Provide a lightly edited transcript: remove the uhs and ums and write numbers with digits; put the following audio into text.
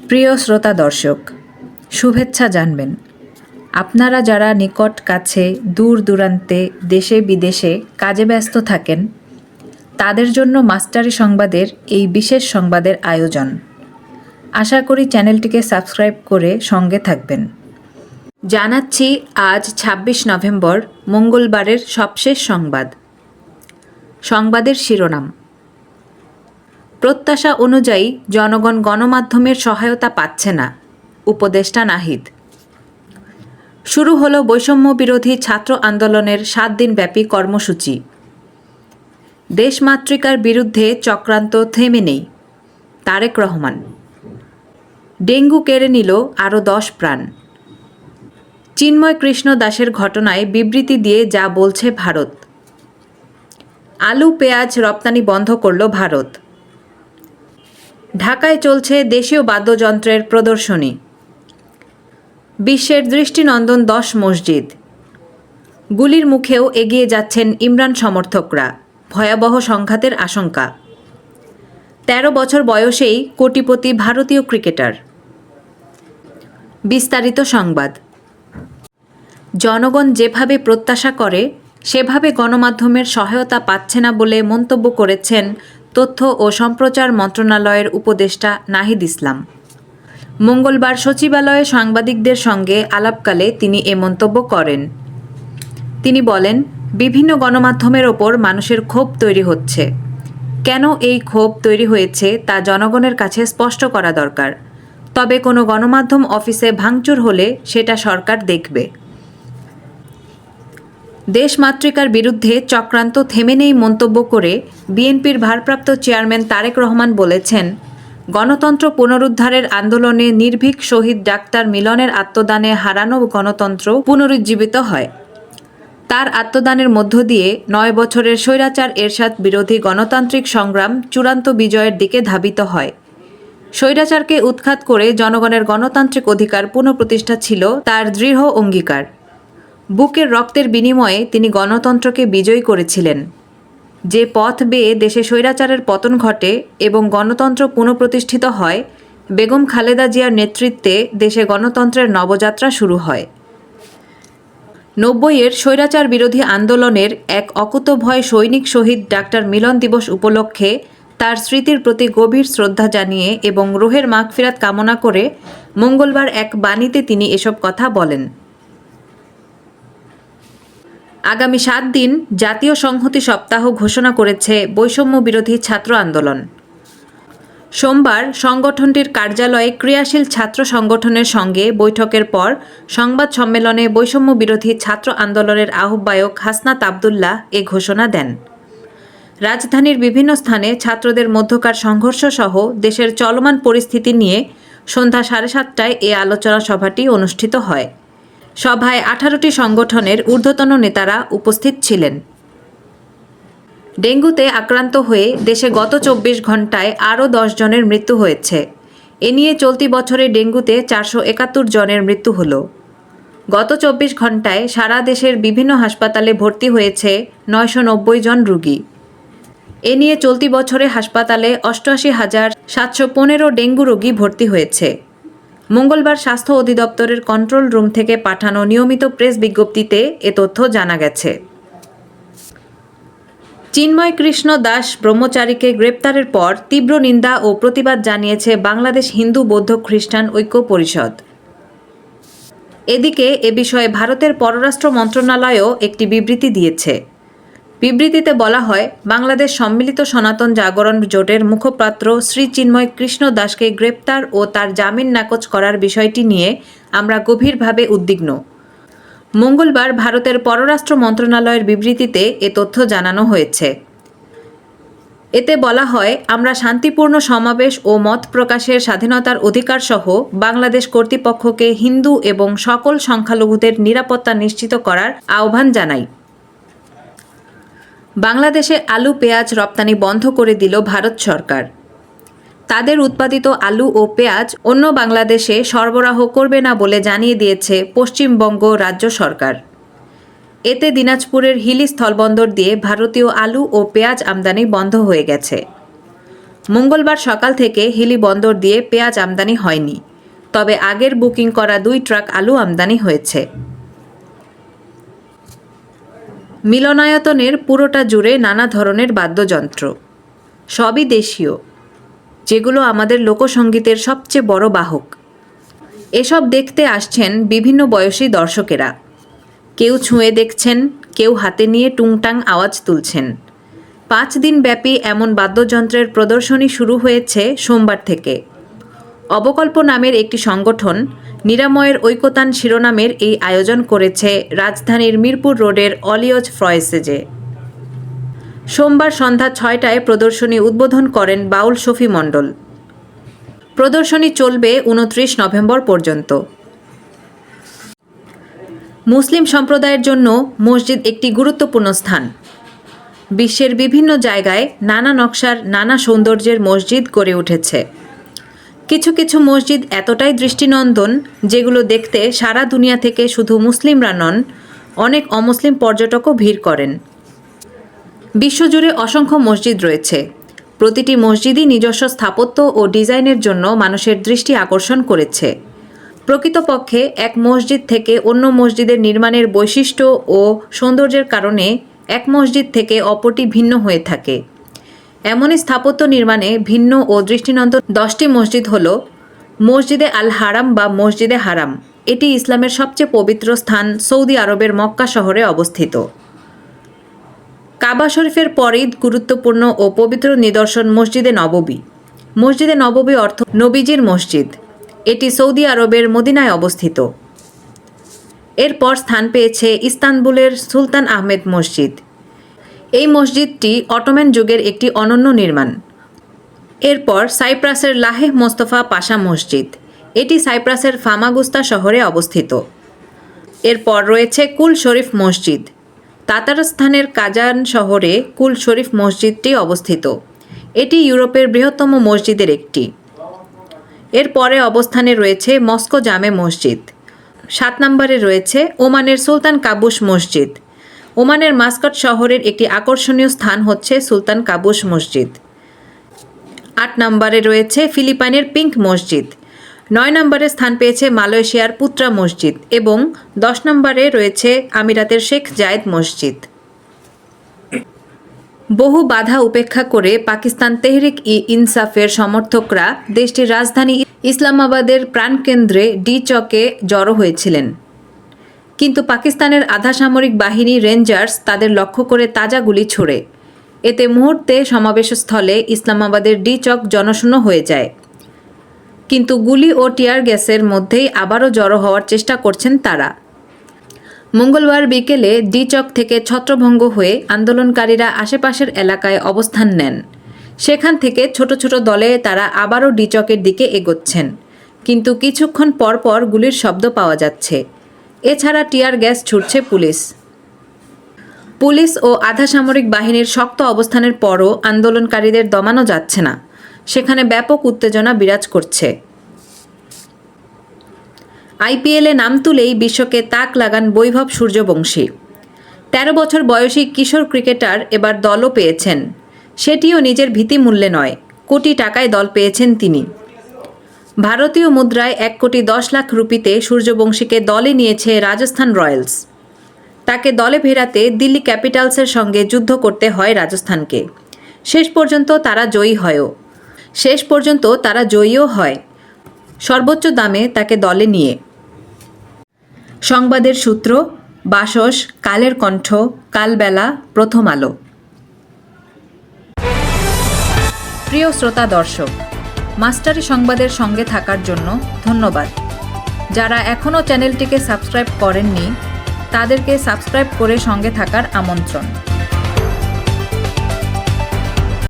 প্রিয় শ্রোতা দর্শক, শুভেচ্ছা জানবেন। আপনারা যারা নিকট কাছে দূর দূরান্তে দেশে বিদেশে কাজে ব্যস্ত থাকেন, তাদের জন্য মাস্টারি সংবাদের এই বিশেষ সংবাদের আয়োজন। আশা করি চ্যানেলটিকে সাবস্ক্রাইব করে সঙ্গে থাকবেন। জানাচ্ছি আজ ২৬ নভেম্বর মঙ্গলবারের সবশেষ সংবাদ। সংবাদের শিরোনাম: প্রত্যাশা অনুযায়ী জনগণ গণমাধ্যমের সহায়তা পাচ্ছে না, উপদেষ্টা নাহিদ। শুরু হলো বৈষম্য বিরোধী ছাত্র আন্দোলনের ৭ দিনব্যাপী কর্মসূচি। দেশমাতৃকার বিরুদ্ধে চক্রান্ত থেমে নেই, তারেক রহমান। ডেঙ্গু কেড়ে নিল আরও ১০ প্রাণ। চিন্ময় কৃষ্ণ দাসের ঘটনায় বিবৃতি দিয়ে যা বলছে ভারত। আলু পেঁয়াজ রপ্তানি বন্ধ করল ভারত। ঢাকায় চলছে দেশীয় বাদ্যযন্ত্রের প্রদর্শনী। বিশ্বের দৃষ্টিনন্দন ১০ মসজিদ। গুলির মুখেও এগিয়ে যাচ্ছেন ইমরান সমর্থকরা, ভয়াবহ সংঘাতের আশঙ্কা। ১৩ বছর বয়সেই কোটিপতি ভারতীয় ক্রিকেটার। বিস্তারিত সংবাদ। জনগণ যেভাবে প্রত্যাশা করে সেভাবে গণমাধ্যমের সহায়তা পাচ্ছে না বলে মন্তব্য করেছেন তথ্য ও সম্প্রচার মন্ত্রণালয়ের উপদেষ্টা নাহিদ ইসলাম। মঙ্গলবার সচিবালয়ে সাংবাদিকদের সঙ্গে আলাপকালে তিনি এ মন্তব্য করেন। তিনি বলেন, বিভিন্ন গণমাধ্যমের ওপর মানুষের ক্ষোভ তৈরি হচ্ছে। কেন এই ক্ষোভ তৈরি হয়েছে তা জনগণের কাছে স্পষ্ট করা দরকার। তবে কোনো গণমাধ্যম অফিসে ভাঙচুর হলে সেটা সরকার দেখবে। দেশমাতৃকার বিরুদ্ধে চক্রান্ত থেমে নেই মন্তব্য করে বিএনপির ভারপ্রাপ্ত চেয়ারম্যান তারেক রহমান বলেছেন, গণতন্ত্র পুনরুদ্ধারের আন্দোলনে নির্ভীক শহীদ ডাক্তার মিলনের আত্মদানে হারানো গণতন্ত্র পুনরুজ্জীবিত হয়। তার আত্মদানের মধ্য দিয়ে ৯ বছরের স্বৈরাচার এরশাদ বিরোধী গণতান্ত্রিক সংগ্রাম চূড়ান্ত বিজয়ের দিকে ধাবিত হয়। স্বৈরাচারকে উৎখাত করে জনগণের গণতান্ত্রিক অধিকার পুনঃপ্রতিষ্ঠা ছিল তার দৃঢ় অঙ্গীকার। বুকের রক্তের বিনিময়ে তিনি গণতন্ত্রকে বিজয়ী করেছিলেন। যে পথ বেয়ে দেশে স্বৈরাচারের পতন ঘটে এবং গণতন্ত্র পুনঃপ্রতিষ্ঠিত হয়, বেগম খালেদা জিয়ার নেতৃত্বে দেশে গণতন্ত্রের নবযাত্রা শুরু হয়। ৯০-এর স্বৈরাচার বিরোধী আন্দোলনের এক অকুতোভয় সৈনিক শহীদ ডাক্তার মিলন দিবস উপলক্ষে তার স্মৃতির প্রতি গভীর শ্রদ্ধা জানিয়ে এবং রুহের মাগফিরাত কামনা করে মঙ্গলবার এক বাণীতে তিনি এসব কথা বলেন। আগামী ৭ দিন জাতীয় সংহতি সপ্তাহ ঘোষণা করেছে বৈষম্য বিরোধী ছাত্র আন্দোলন। সোমবার সংগঠনটির কার্যালয়ে ক্রিয়াশীল ছাত্র সংগঠনের সঙ্গে বৈঠকের পর সংবাদ সম্মেলনে বৈষম্য বিরোধী ছাত্র আন্দোলনের আহ্বায়ক হাসনাত আবদুল্লাহ এ ঘোষণা দেন। রাজধানীর বিভিন্ন স্থানে ছাত্রদের মধ্যকার সংঘর্ষ সহ দেশের চলমান পরিস্থিতি নিয়ে সন্ধ্যা 7:30টায় এ আলোচনা সভাটি অনুষ্ঠিত হয়। সভায় 18টি সংগঠনের ঊর্ধ্বতন নেতারা উপস্থিত ছিলেন। ডেঙ্গুতে আক্রান্ত হয়ে দেশে গত 24 ঘণ্টায় আরও 10 জনের মৃত্যু হয়েছে। এ নিয়ে চলতি বছরে ডেঙ্গুতে 471 জনের মৃত্যু হল। গত 24 ঘণ্টায় সারা দেশের বিভিন্ন হাসপাতালে ভর্তি হয়েছে 990 জন রোগী। এ নিয়ে চলতি বছরে হাসপাতালে 88,715 ডেঙ্গু রোগী ভর্তি হয়েছে। মঙ্গলবার স্বাস্থ্য অধিদপ্তরের কন্ট্রোল রুম থেকে পাঠানো নিয়মিত প্রেস বিজ্ঞপ্তিতে এ তথ্য জানা গেছে। চিন্ময় কৃষ্ণ দাস ব্রহ্মচারীকে গ্রেপ্তারের পর তীব্র নিন্দা ও প্রতিবাদ জানিয়েছে বাংলাদেশ হিন্দু বৌদ্ধ খ্রিস্টান ঐক্য পরিষদ। এদিকে এ বিষয়ে ভারতের পররাষ্ট্র মন্ত্রণালয়ও একটি বিবৃতি দিয়েছে। বিবৃতিতে বলা হয়, বাংলাদেশ সম্মিলিত সনাতন জাগরণ জোটের মুখপাত্র শ্রী চিন্ময় কৃষ্ণ দাসকে গ্রেপ্তার ও তার জামিন নাকচ করার বিষয়টি নিয়ে আমরা গভীরভাবে উদ্বিগ্ন। মঙ্গলবার ভারতের পররাষ্ট্র মন্ত্রণালয়ের বিবৃতিতে এ তথ্য জানানো হয়েছে। এতে বলা হয়, আমরা শান্তিপূর্ণ সমাবেশ ও মত প্রকাশের স্বাধীনতার অধিকার সহ বাংলাদেশ কর্তৃপক্ষকে হিন্দু এবং সকল সংখ্যালঘুদের নিরাপত্তা নিশ্চিত করার আহ্বান জানাই। বাংলাদেশে আলু পেঁয়াজ রপ্তানি বন্ধ করে দিল ভারত সরকার। তাদের উৎপাদিত আলু ও পেঁয়াজ অন্য বাংলাদেশে সরবরাহ করবে না বলে জানিয়ে দিয়েছে পশ্চিমবঙ্গ রাজ্য সরকার। এতে দিনাজপুরের হিলি স্থলবন্দর দিয়ে ভারতীয় আলু ও পেঁয়াজ আমদানি বন্ধ হয়ে গেছে। মঙ্গলবার সকাল থেকে হিলি বন্দর দিয়ে পেঁয়াজ আমদানি হয়নি, তবে আগের বুকিং করা 2 ট্রাক আলু আমদানি হয়েছে। মিলনায়তনের পুরোটা জুড়ে নানা ধরনের বাদ্যযন্ত্র, সবই দেশীয়, যেগুলো আমাদের লোকসঙ্গীতের সবচেয়ে বড় বাহক। এসব দেখতে আসছেন বিভিন্ন বয়সী দর্শকেরা। কেউ ছুঁয়ে দেখছেন, কেউ হাতে নিয়ে টুংটাং আওয়াজ তুলছেন। 5 দিন ব্যাপী এমন বাদ্যযন্ত্রের প্রদর্শনী শুরু হয়েছে সোমবার থেকে। অবকল্প নামের একটি সংগঠন নিরাময়ের ঐকতান শিরোনামের এই আয়োজন করেছে রাজধানীর মিরপুর রোডের অলিয়জ ফ্রয়েসেজে। সোমবার সন্ধ্যা 6টায় প্রদর্শনী উদ্বোধন করেন বাউল শফি মণ্ডল। প্রদর্শনী চলবে 29 নভেম্বর পর্যন্ত। মুসলিম সম্প্রদায়ের জন্য মসজিদ একটি গুরুত্বপূর্ণ স্থান। বিশ্বের বিভিন্ন জায়গায় নানা নকশার, নানা সৌন্দর্যের মসজিদ গড়ে উঠেছে। কিছু কিছু মসজিদ এতটাই দৃষ্টিনন্দন, যেগুলো দেখতে সারা দুনিয়া থেকে শুধু মুসলিমরা নন, অনেক অমুসলিম পর্যটকও ভিড় করেন। বিশ্বজুড়ে অসংখ্য মসজিদ রয়েছে। প্রতিটি মসজিদই নিজস্ব স্থাপত্য ও ডিজাইনের জন্য মানুষের দৃষ্টি আকর্ষণ করেছে। প্রকৃতপক্ষে এক মসজিদ থেকে অন্য মসজিদের নির্মাণের বৈশিষ্ট্য ও সৌন্দর্যের কারণে এক মসজিদ থেকে অপরটি ভিন্ন হয়ে থাকে। এমনই স্থাপত্য নির্মাণে ভিন্ন ও দৃষ্টিনন্দন 10টি মসজিদ হল মসজিদে আল হারাম বা মসজিদে হারাম। এটি ইসলামের সবচেয়ে পবিত্র স্থান সৌদি আরবের মক্কা শহরে অবস্থিত। কাবা শরীফের পরেই গুরুত্বপূর্ণ ও পবিত্র নিদর্শন মসজিদে নববী। মসজিদে নববী অর্থ নবীজির মসজিদ। এটি সৌদি আরবের মদিনায় অবস্থিত। এরপর স্থান পেয়েছে ইস্তানবুলের সুলতান আহমেদ মসজিদ। এই মসজিদটি অটোমান যুগের একটি অনন্য নির্মাণ। এরপর সাইপ্রাসের লাহেহ মোস্তফা পাশা মসজিদ। এটি সাইপ্রাসের ফামাগুস্তা শহরে অবস্থিত। এরপর রয়েছে কুল শরীফ মসজিদ। তাতারস্তানের কাজান শহরে কুল শরীফ মসজিদটি অবস্থিত। এটি ইউরোপের বৃহত্তম মসজিদের একটি। এরপরে অবস্থানে রয়েছে মস্কো জামে মসজিদ। 7 নম্বরে রয়েছে ওমানের সুলতান কাবুস মসজিদ। ওমানের মাস্কাট শহরের একটি আকর্ষণীয় স্থান হচ্ছে সুলতান কাবুস মসজিদ। 8 নম্বরে রয়েছে ফিলিপাইনের পিঙ্ক মসজিদ। 9 নম্বরে স্থান পেয়েছে মালয়েশিয়ার পুত্রা মসজিদ এবং 10 নম্বরে রয়েছে আমিরাতের শেখ জায়েদ মসজিদ। বহু বাধা উপেক্ষা করে পাকিস্তান তেহরিক-ই-ইনসাফের সমর্থকরা দেশটির রাজধানী ইসলামাবাদের প্রাণকেন্দ্রে ডি চকে জড়ো হয়েছিলেন। কিন্তু পাকিস্তানের আধা সামরিক বাহিনী রেঞ্জার্স তাদের লক্ষ্য করে তাজা গুলি ছোড়ে। এতে মুহূর্তে সমাবেশস্থলে ইসলামাবাদের ডি চক জনশূন্য হয়ে যায়। কিন্তু গুলি ও টিয়ার গ্যাসের মধ্যেই আবারও জড়ো হওয়ার চেষ্টা করছেন তারা। মঙ্গলবার বিকেলে ডি চক থেকে ছত্রভঙ্গ হয়ে আন্দোলনকারীরা আশেপাশের এলাকায় অবস্থান নেন। সেখান থেকে ছোট ছোট দলে তারা আবারও ডি চকের দিকে এগোচ্ছেন। কিন্তু কিছুক্ষণ পর পর গুলির শব্দ পাওয়া যাচ্ছে। এছাড়া টিয়ার গ্যাস ছুটছে পুলিশ ও আধা সামরিক বাহিনীর শক্ত অবস্থানের পরও আন্দোলনকারীদের দমানো যাচ্ছে না। সেখানে ব্যাপক উত্তেজনা বিরাজ করছে। আইপিএলে নাম তুলেই বিশ্বকে তাক লাগান বৈভব সূর্যবংশী। 13 বছর বয়সী কিশোর ক্রিকেটার এবার দলও পেয়েছেন। সেটিও নিজের ভীতিমূল্যে নয়, কোটি টাকায় দল পেয়েছেন তিনি। ভারতীয় মুদ্রায় 1 কোটি 10 লাখ রুপিতে সূর্যবংশীকে দলে নিয়েছে রাজস্থান রয়্যালস। তাকে দলে ফেরাতে দিল্লি ক্যাপিটালসের সঙ্গে যুদ্ধ করতে হয় রাজস্থানকে। শেষ পর্যন্ত তারা জয়ীও হয় সর্বোচ্চ দামে তাকে দলে নিয়ে। সংবাদের সূত্র, বাসস, কালের কণ্ঠ, কালবেলা, প্রথম আলো। প্রিয় শ্রোতা দর্শক, মাস্টারি সংবাদের সঙ্গে থাকার জন্য ধন্যবাদ। যারা এখনও চ্যানেলটিকে সাবস্ক্রাইব করেননি, তাদেরকে সাবস্ক্রাইব করে সঙ্গে থাকার আমন্ত্রণ।